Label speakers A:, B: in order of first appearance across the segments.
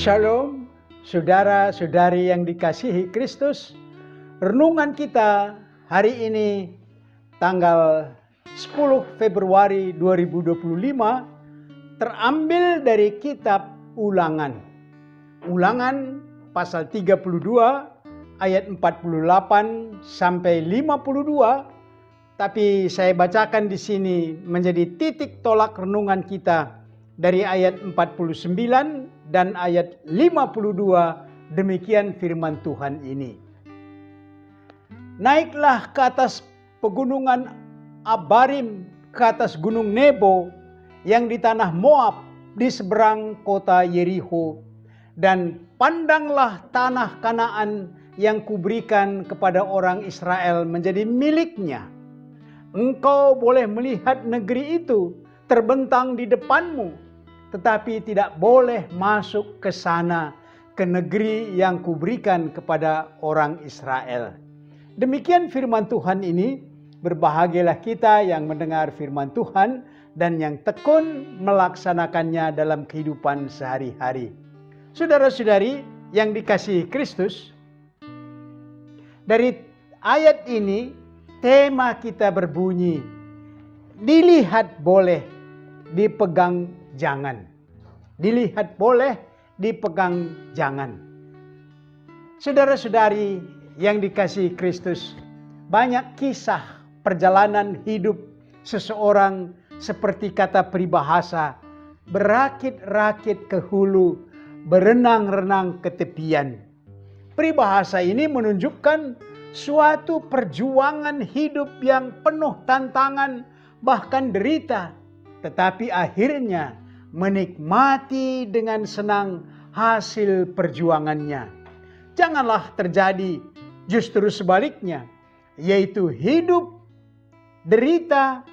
A: Shalom, saudara-saudari yang dikasihi Kristus. Renungan kita hari ini tanggal 10 Februari 2025 terambil dari kitab Ulangan. Ulangan pasal 32 ayat 48 sampai 52. Tapi saya bacakan di sini menjadi titik tolak renungan kita dari ayat 49 dan ayat 52. Demikian firman Tuhan ini. Naiklah ke atas pegunungan Abarim, ke atas gunung Nebo yang di tanah Moab di seberang kota Yeriko, dan pandanglah tanah Kanaan yang kuberikan kepada orang Israel menjadi miliknya. Engkau boleh melihat negeri itu terbentang di depanmu, tetapi tidak boleh masuk ke sana, ke negeri yang kuberikan kepada orang Israel. Demikian firman Tuhan ini. Berbahagialah kita yang mendengar firman Tuhan dan yang tekun melaksanakannya dalam kehidupan sehari-hari. Saudara-saudari yang dikasihi Kristus, dari ayat ini tema kita berbunyi, dilihat boleh, dipegang jangan. Dilihat boleh, dipegang jangan. Saudara-saudari yang dikasihi Kristus, banyak kisah perjalanan hidup seseorang seperti kata peribahasa, berakit-rakit ke hulu, berenang-renang ke tepian. Peribahasa ini menunjukkan suatu perjuangan hidup yang penuh tantangan, bahkan derita, tetapi akhirnya menikmati dengan senang hasil perjuangannya. Janganlah terjadi justru sebaliknya, yaitu hidup derita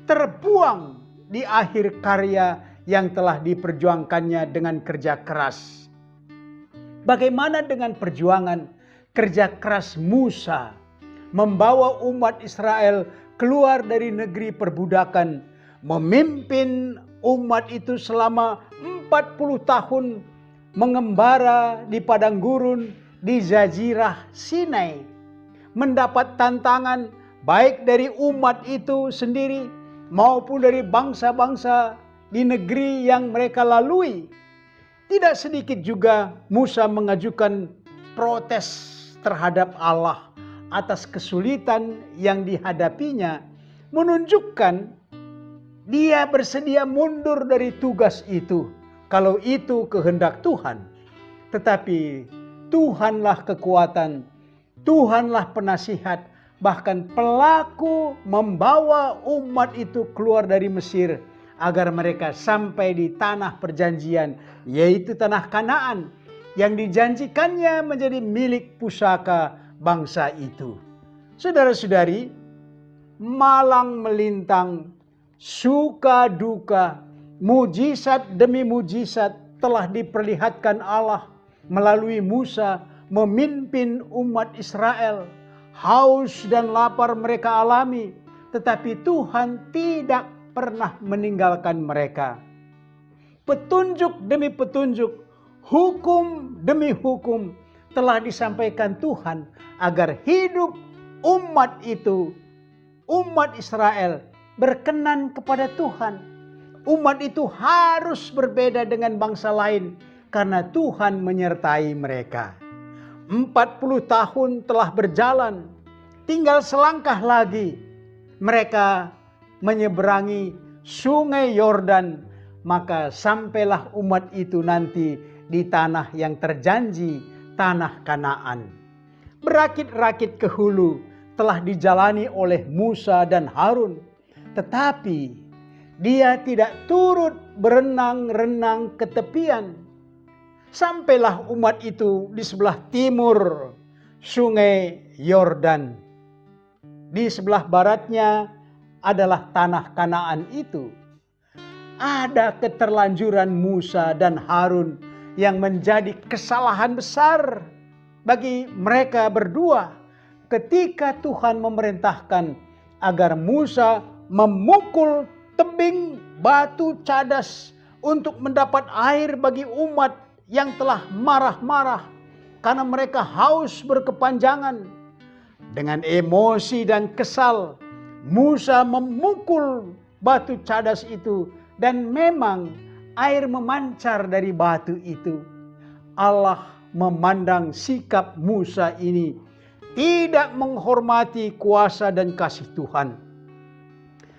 A: terbuang di akhir karya yang telah diperjuangkannya dengan kerja keras. Bagaimana dengan perjuangan kerja keras Musa membawa umat Israel keluar dari negeri perbudakan, memimpin umat itu selama 40 tahun mengembara di padang gurun di Jazirah Sinai, mendapat tantangan baik dari umat itu sendiri maupun dari bangsa-bangsa di negeri yang mereka lalui. Tidak sedikit juga Musa mengajukan protes terhadap Allah atas kesulitan yang dihadapinya, menunjukkan dia bersedia mundur dari tugas itu kalau itu kehendak Tuhan. Tetapi Tuhanlah kekuatan, Tuhanlah penasihat, bahkan pelaku membawa umat itu keluar dari Mesir agar mereka sampai di tanah perjanjian, yaitu tanah Kanaan yang dijanjikannya menjadi milik pusaka bangsa itu. Saudara-saudari, malang melintang, suka duka, mujizat demi mujizat telah diperlihatkan Allah melalui Musa memimpin umat Israel. Haus dan lapar mereka alami, tetapi Tuhan tidak pernah meninggalkan mereka. Petunjuk demi petunjuk, hukum demi hukum telah disampaikan Tuhan agar hidup umat itu, umat Israel, berkenan kepada Tuhan. Umat itu harus berbeda dengan bangsa lain karena Tuhan menyertai mereka. 40 tahun telah berjalan, tinggal selangkah lagi mereka menyeberangi sungai Yordan, maka sampailah umat itu nanti di tanah yang terjanji, tanah Kanaan. Berakit-rakit ke hulu telah dijalani oleh Musa dan Harun, tetapi dia tidak turut berenang-renang ke tepian. Sampailah umat itu di sebelah timur sungai Yordan. Di sebelah baratnya adalah tanah Kanaan itu. Ada keterlanjuran Musa dan Harun yang menjadi kesalahan besar bagi mereka berdua ketika Tuhan memerintahkan agar Musa memukul tebing batu cadas untuk mendapat air bagi umat yang telah marah-marah karena mereka haus berkepanjangan. Dengan emosi dan kesal, Musa memukul batu cadas itu dan memang air memancar dari batu itu. Allah memandang sikap Musa ini tidak menghormati kuasa dan kasih Tuhan.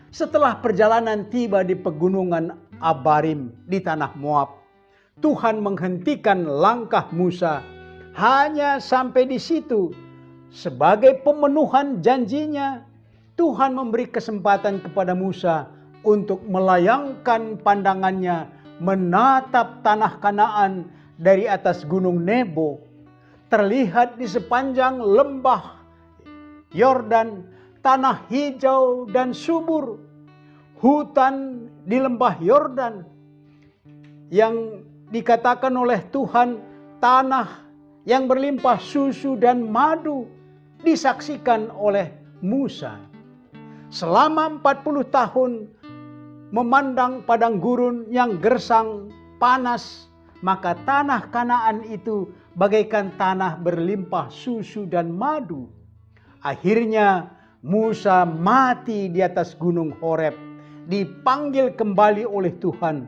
A: Setelah perjalanan tiba di pegunungan Abarim di tanah Moab, Tuhan menghentikan langkah Musa hanya sampai di situ. Sebagai pemenuhan janjinya, Tuhan memberi kesempatan kepada Musa untuk melayangkan pandangannya menatap tanah Kanaan dari atas gunung Nebo. Terlihat di sepanjang lembah Yordan, tanah hijau dan subur. Hutan di lembah Yordan yang dikatakan oleh Tuhan tanah yang berlimpah susu dan madu disaksikan oleh Musa. Selama 40 tahun memandang padang gurun yang gersang, panas, maka tanah Kanaan itu bagaikan tanah berlimpah susu dan madu. Akhirnya Musa mati di atas gunung Horeb, dipanggil kembali oleh Tuhan,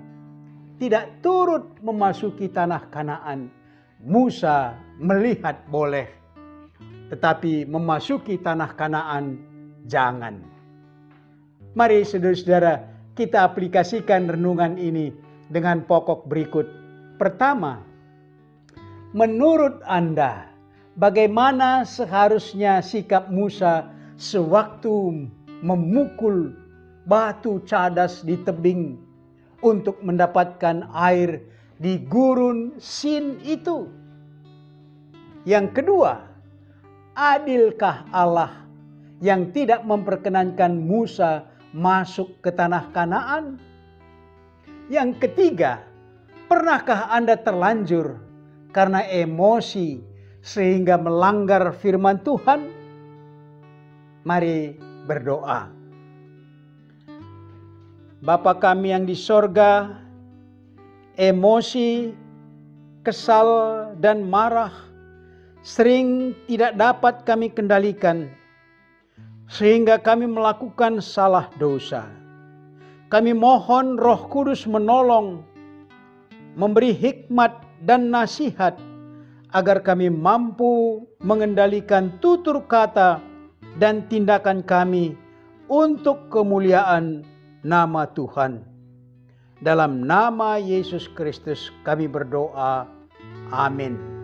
A: tidak turut memasuki tanah Kanaan. Musa melihat boleh, tetapi memasuki tanah Kanaan jangan. Mari saudara-saudara, kita aplikasikan renungan ini dengan pokok berikut. Pertama, menurut Anda, bagaimana seharusnya sikap Musa sewaktu memukul batu cadas di tebing untuk mendapatkan air di gurun Sin itu? Yang kedua, adilkah Allah yang tidak memperkenankan Musa masuk ke tanah Kanaan? Yang ketiga, pernahkah Anda terlanjur karena emosi sehingga melanggar firman Tuhan? Mari berdoa. Bapa kami yang di sorga, emosi, kesal, dan marah sering tidak dapat kami kendalikan, sehingga kami melakukan salah dosa. Kami mohon Roh Kudus menolong, memberi hikmat dan nasihat, agar kami mampu mengendalikan tutur kata dan tindakan kami untuk kemuliaan nama Tuhan. Dalam nama Yesus Kristus kami berdoa. Amin.